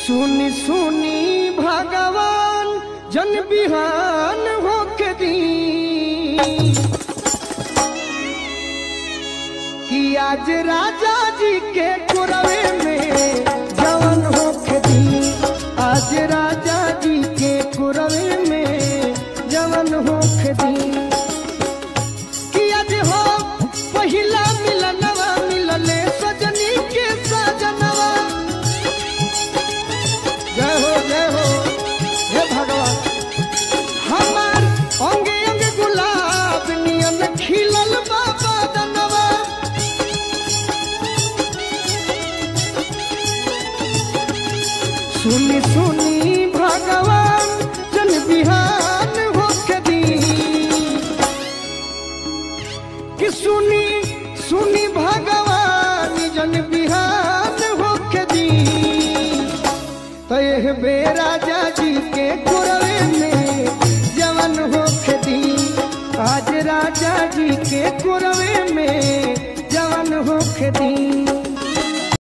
सुनी सुनी भगवान जन बिहान होके दी कि आज राजा जी के कुरवे में जवन होके दी। आज राजा जी के कुरवे में जवन होके दी कि आज हो पहिला मिलनवा मिलले सजनी के सजनवा। जय हो हे भगवान। हमार अंगे अंगे गुलाब नियन खिलल बाबा दनवा। सुनी सुनी भगवान जन बिहान होके दी कि सुनी सुनी भगवान जन बिहान होके दी। तो यह बेराजा जी के कुरवे में जवन होके दी। आज राजा जी के कुरवे में जवन होके दी।